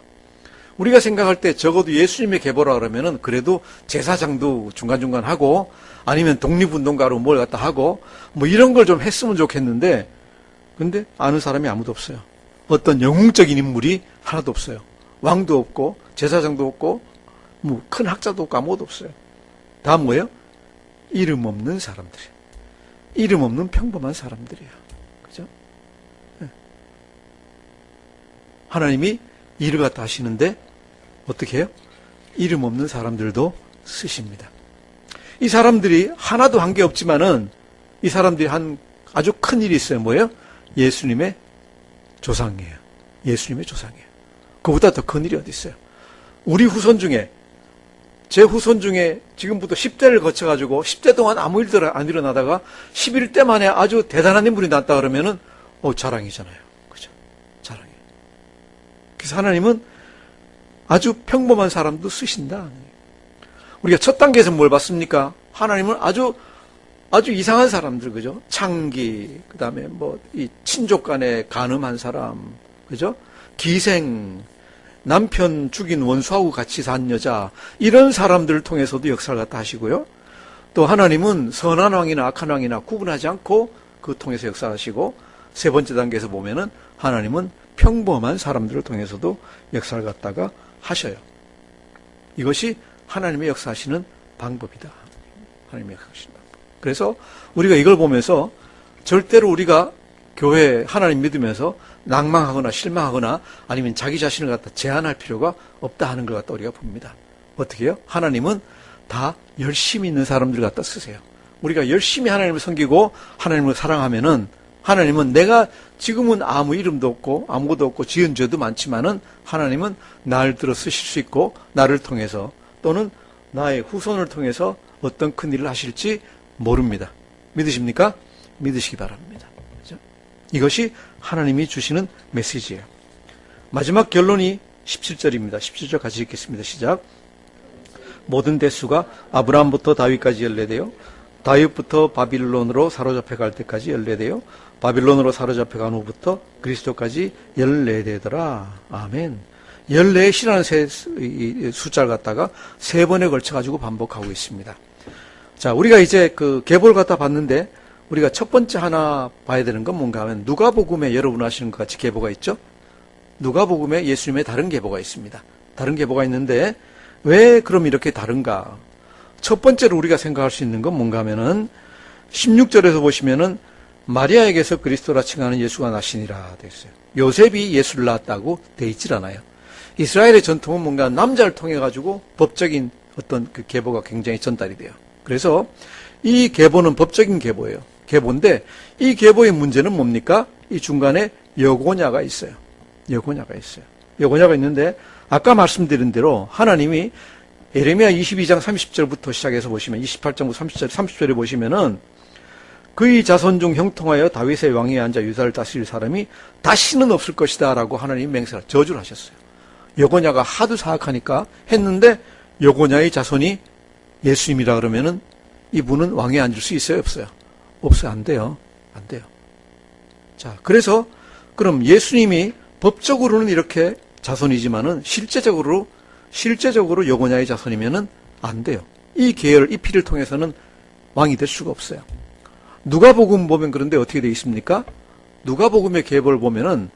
우리가 생각할 때 적어도 예수님의 계보라 그러면은 그래도 제사장도 중간중간 하고, 아니면 독립운동가로 뭘 갖다 하고, 뭐 이런 걸 좀 했으면 좋겠는데, 근데 아는 사람이 아무도 없어요. 어떤 영웅적인 인물이 하나도 없어요. 왕도 없고, 제사장도 없고, 뭐 큰 학자도 없고 아무것도 없어요. 다 뭐예요? 이름 없는 사람들이에요. 이름 없는 평범한 사람들이에요. 그죠? 네. 하나님이 일을 갖다 하시는데 어떻게 해요? 이름 없는 사람들도 쓰십니다. 이 사람들이 하나도 한 게 없지만은 이 사람들이 한 아주 큰 일이 있어요. 뭐예요? 예수님의 조상이에요. 예수님의 조상이에요. 그보다 더 큰 일이 어디 있어요? 우리 후손 중에, 제 후손 중에 지금부터 10대를 거쳐가지고 10대 동안 아무 일도 안 일어나다가 11대 만에 아주 대단한 인물이 났다 그러면은 자랑이잖아요. 그죠? 자랑이에요. 그래서 하나님은 아주 평범한 사람도 쓰신다. 우리가 첫 단계에서 뭘 봤습니까? 하나님은 아주 이상한 사람들, 그죠? 창기, 그 다음에 이 친족 간에 간음한 사람, 그죠? 기생, 남편 죽인 원수하고 같이 산 여자, 이런 사람들을 통해서도 역사를 갖다 하시고요. 또 하나님은 선한 왕이나 악한 왕이나 구분하지 않고 그 통해서 역사하시고, 세 번째 단계에서 보면은 하나님은 평범한 사람들을 통해서도 역사를 갖다가 하셔요. 이것이 하나님의 역사하시는 방법이다. 하나님의 역사하시는 방법. 그래서 우리가 이걸 보면서 절대로 우리가 교회 하나님 믿으면서 낭망하거나 실망하거나 아니면 자기 자신을 갖다 제한할 필요가 없다 하는 걸 갖다 우리가 봅니다. 어떻게 해요? 하나님은 다 열심히 있는 사람들 갖다 쓰세요. 우리가 열심히 하나님을 섬기고 하나님을 사랑하면은 하나님은 내가 지금은 아무 이름도 없고 아무것도 없고 지은 죄도 많지만은 하나님은 날 들어 쓰실 수 있고 나를 통해서 또는 나의 후손을 통해서 어떤 큰 일을 하실지 모릅니다. 믿으십니까? 믿으시기 바랍니다. 그죠? 이것이 하나님이 주시는 메시지예요. 마지막 결론이 17절입니다. 17절 같이 읽겠습니다. 시작. 모든 대수가 아브라함부터 다윗까지 연례되어 다윗부터 바빌론으로 사로잡혀 갈 때까지 연례되어 바빌론으로 사로잡혀 간 후부터 그리스도까지 연례되더라. 아멘. 연례시라는 숫자를 갖다가 3번에 걸쳐가지고 반복하고 있습니다. 자, 우리가 이제 그 계보를 갖다 봤는데 우리가 첫 번째 하나 봐야 되는 건 뭔가 하면 누가복음에 여러분 아시는 것 같이 계보가 있죠? 누가복음에 예수님의 다른 계보가 있습니다. 다른 계보가 있는데 왜 그럼 이렇게 다른가? 첫 번째로 우리가 생각할 수 있는 건 뭔가 하면은 16절에서 보시면은 마리아에게서 그리스도라 칭하는 예수가 나시니라 되어 있어요. 요셉이 예수를 낳았다고 되어 있질 않아요. 이스라엘의 전통은 뭔가 남자를 통해 가지고 법적인 어떤 그 계보가 굉장히 전달이 돼요. 그래서 이 계보는 법적인 계보예요. 계보인데 이 계보의 문제는 뭡니까? 이 중간에 여고냐가 있어요. 여고냐가 있어요. 여고냐가 있는데 아까 말씀드린 대로 하나님이 예레미야 22장 30절부터 시작해서 보시면 28장부터 30절에 보시면은 그의 자손 중 형통하여 다윗의 왕위에 앉아 유다를 다스릴 사람이 다시는 없을 것이다 라고 하나님이 맹세를 저주를 하셨어요. 여고냐가 하도 사악하니까 했는데 여고냐의 자손이 예수님이라 그러면은 이분은 왕위에 앉을 수 있어요? 없어요? 없어요. 안 돼요. 안 돼요. 자, 그래서 그럼 예수님이 법적으로는 이렇게 자손이지만은 실제적으로 여고냐의 자손이면은 안 돼요. 이 계열, 이 피를 통해서는 왕이 될 수가 없어요. 누가복음 보면 그런데 어떻게 되어 있습니까? 누가복음의 계보를 보면은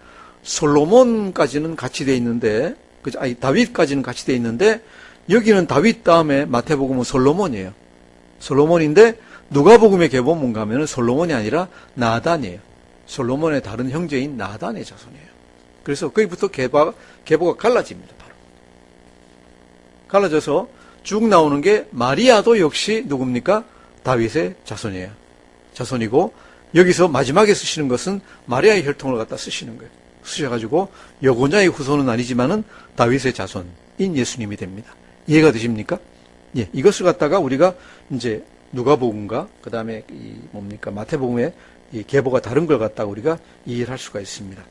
솔로몬까지는 같이 되어 있는데, 아니 다윗까지는 같이 되어 있는데 여기는 다윗 다음에 마태복음은 솔로몬이에요. 솔로몬인데 누가복음의 계보는 뭔가 하면은 솔로몬이 아니라 나단이에요. 솔로몬의 다른 형제인 나단의 자손이에요. 그래서 거기부터 계보가 갈라집니다. 바로 갈라져서 쭉 나오는 게 마리아도 역시 누굽니까? 다윗의 자손이에요. 자손이고 여기서 마지막에 쓰시는 것은 마리아의 혈통을 갖다 쓰시는 거예요. 쓰셔가지고 여고냐의 후손은 아니지만은 다윗의 자손인 예수님이 됩니다. 이해가 되십니까? 예, 이것을 갖다가 우리가 이제 누가복음과 그 다음에 이 뭡니까 마태복음의 이 계보가 다른 걸 갖다가 우리가 이해를 할 수가 있습니다.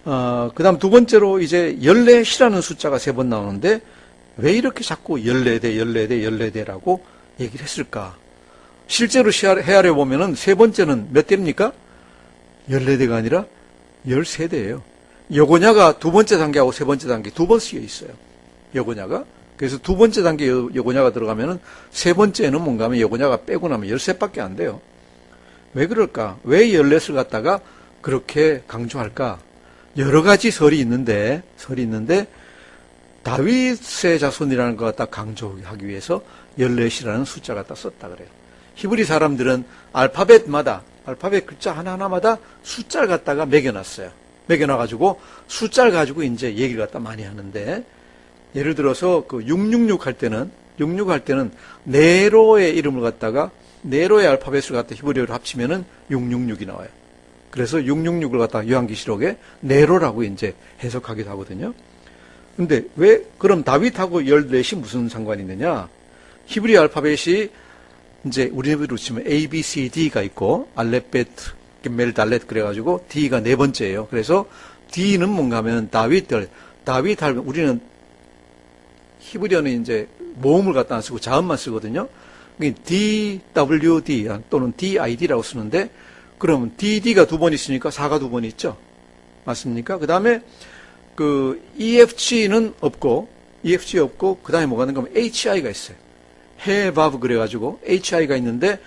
그 다음 두 번째로 이제 열례시라는 숫자가 3번 나오는데 왜 이렇게 자꾸 열례대라고 얘기를 했을까? 실제로 헤아려 보면은 3번째는 몇 대입니까? 14대가 아니라 13대예요. 여고냐가 두 번째 단계하고 세 번째 단계 두 번 쓰여 있어요. 여고냐가. 그래서 두 번째 단계 여고냐가 들어가면은 세 번째는 뭔가 하면 여고냐가 빼고 나면 13밖에 안 돼요. 왜 그럴까? 왜 14을 갖다가 그렇게 강조할까? 여러 가지 설이 있는데 다윗의 자손이라는 것 갖다 강조하기 위해서 14이라는 숫자 갖다 썼다 그래요. 히브리 사람들은 알파벳 글자 하나하나마다 숫자를 갖다가 매겨놨어요. 매겨놔가지고 숫자를 가지고 이제 얘기를 갖다 많이 하는데 예를 들어서 그 666 할 때는 네로의 이름을 갖다가 네로의 알파벳을 갖다 히브리어로 합치면은 666이 나와요. 그래서 666을 갖다가 요한계시록에 네로라고 이제 해석하기도 하거든요. 근데 왜 그럼 다윗하고 14이 무슨 상관이 있느냐? 히브리 알파벳이 이제 우리나라로 치면 A, B, C, D가 있고 알렙벳, 멜달렛 그래가지고 D가 네 번째예요. 그래서 D는 뭔가 하면 다윗 할 우리는 히브리어는 이제 모음을 갖다 안 쓰고 자음만 쓰거든요. DWD 또는 DID라고 쓰는데 그러면 DD가 두 번 있으니까 4가 두 번 있죠. 맞습니까? 그 다음에 그 EFG는 없고 그 다음에 뭐가 있는가 하면 HI가 있어요. 해바브 그래가지고 HI가 있는데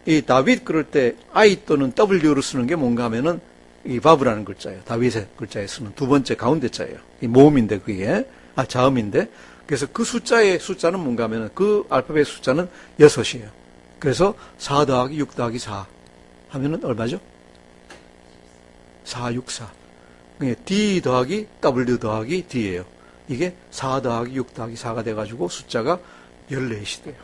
이 다윗 그럴 때 I 또는 W를 쓰는 게 뭔가 하면은 이 바브라는 글자예요. 다윗의 글자에 쓰는 두 번째 가운데 자예요. 이 모음인데 그게 자음인데 그래서 그 숫자는 뭔가 하면은 그 알파벳 숫자는 6이에요. 그래서 4 더하기 6 더하기 4 하면은 얼마죠? 4, 6, 4. D 더하기 W 더하기 D예요. 이게 4 더하기 6 더하기 4가 돼가지고 숫자가 14이 돼요.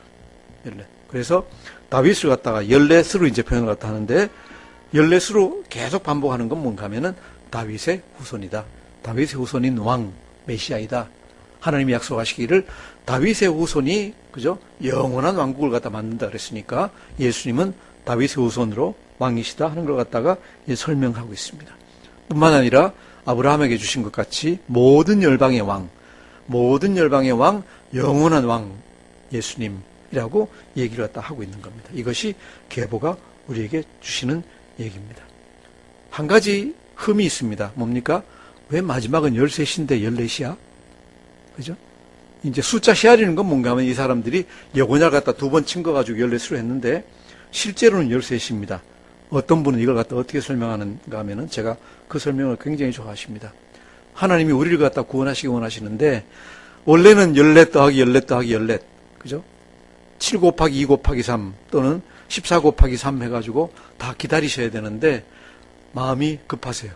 14. 그래서 다윗을 갖다가 14수로 이제 표현을 갖다 하는데 14수로 계속 반복하는 건 뭔가 하면은 다윗의 후손이다. 다윗의 후손인 왕, 메시아이다. 하나님이 약속하시기를 다윗의 후손이 그죠? 영원한 왕국을 갖다 만든다 그랬으니까 예수님은 다윗의 후손으로 왕이시다 하는 걸 갖다가 설명하고 있습니다. 뿐만 아니라 아브라함에게 주신 것 같이 모든 열방의 왕, 영원한 왕 예수님이라고 얘기를 갖다 하고 있는 겁니다. 이것이 계보가 우리에게 주시는 얘기입니다. 한 가지 흠이 있습니다. 뭡니까? 왜 마지막은 13인데 14이야? 그죠? 이제 숫자 헤아리는 건 뭔가 하면 이 사람들이 여고냐를 갖다 2번 친 거 가지고 14수로 했는데 실제로는 13입니다. 어떤 분은 이걸 갖다 어떻게 설명하는가 하면은 제가 그 설명을 굉장히 좋아하십니다. 하나님이 우리를 갖다 구원하시기 원하시는데 원래는 14 더하기 14 더하기 14 그죠? 7 곱하기 2 곱하기 3 또는 14 곱하기 3 해가지고 다 기다리셔야 되는데 마음이 급하세요.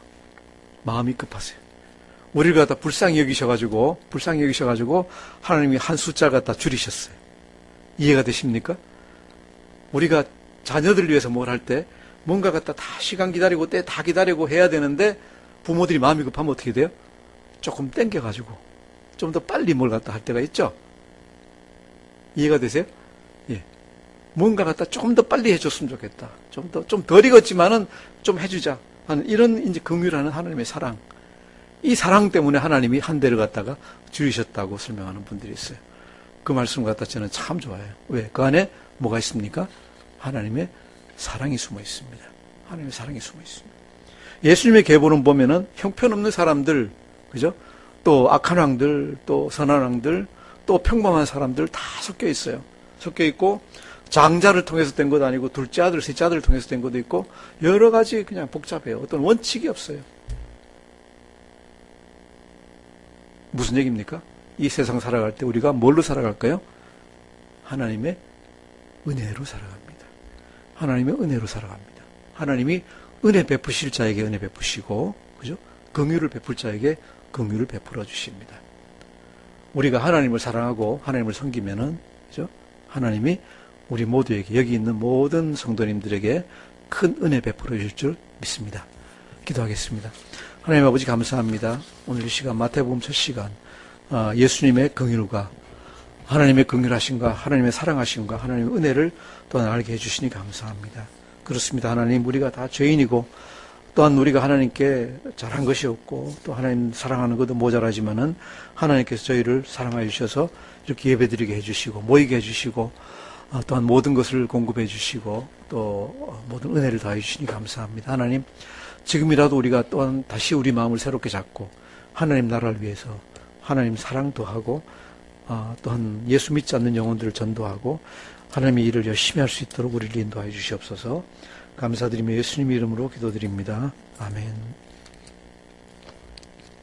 우리를 갖다 불쌍히 여기셔가지고 하나님이 한 숫자를 갖다 줄이셨어요. 이해가 되십니까? 우리가 자녀들 위해서 뭘 할 때 뭔가 갖다 다 시간 기다리고 때 다 기다리고 해야 되는데 부모들이 마음이 급하면 어떻게 돼요? 조금 땡겨가지고 좀 더 빨리 뭘 갖다 할 때가 있죠? 이해가 되세요? 예. 뭔가 갖다 조금 더 빨리 해줬으면 좋겠다. 좀 덜 익었지만은 좀 해주자 하는 이런 이제 긍휼하는 하나님의 사랑. 이 사랑 때문에 하나님이 한 대를 갖다가 줄이셨다고 설명하는 분들이 있어요. 그 말씀 갖다 저는 참 좋아해요. 왜? 그 안에 뭐가 있습니까? 하나님의 사랑이 숨어 있습니다. 하나님의 사랑이 숨어 있습니다. 예수님의 계보는 보면은 형편없는 사람들, 그죠? 또 악한 왕들, 또 선한 왕들, 또 평범한 사람들 다 섞여 있어요. 섞여 있고 장자를 통해서 된 것도 아니고 둘째 아들, 셋째 아들을 통해서 된 것도 있고 여러 가지 그냥 복잡해요. 어떤 원칙이 없어요. 무슨 얘기입니까? 이 세상 살아갈 때 우리가 뭘로 살아갈까요? 하나님의 은혜로 살아갑니다. 하나님의 은혜로 살아갑니다. 하나님이 은혜 베푸실 자에게 은혜 베푸시고, 그죠? 긍휼을 베풀 자에게 긍휼을 베풀어 주십니다. 우리가 하나님을 사랑하고 하나님을 섬기면은, 그죠? 하나님이 우리 모두에게, 여기 있는 모든 성도님들에게 큰 은혜 베풀어 주실 줄 믿습니다. 기도하겠습니다. 하나님 아버지 감사합니다. 오늘 이 시간 마태복음 첫 시간 예수님의 긍휼과 하나님의 긍휼하심과 하나님의 사랑하심과 하나님의 은혜를 또한 알게 해주시니 감사합니다. 그렇습니다. 하나님 우리가 다 죄인이고 또한 우리가 하나님께 잘한 것이 없고 또 하나님 사랑하는 것도 모자라지만은 하나님께서 저희를 사랑하여 주셔서 이렇게 예배드리게 해주시고 모이게 해주시고 또한 모든 것을 공급해 주시고 또 모든 은혜를 다해 주시니 감사합니다. 하나님 지금이라도 우리가 또한 다시 우리 마음을 새롭게 잡고 하나님 나라를 위해서 하나님 사랑도 하고 또한 예수 믿지 않는 영혼들을 전도하고 하나님의 일을 열심히 할 수 있도록 우리를 인도하여 주시옵소서. 감사드리며 예수님 이름으로 기도드립니다. 아멘.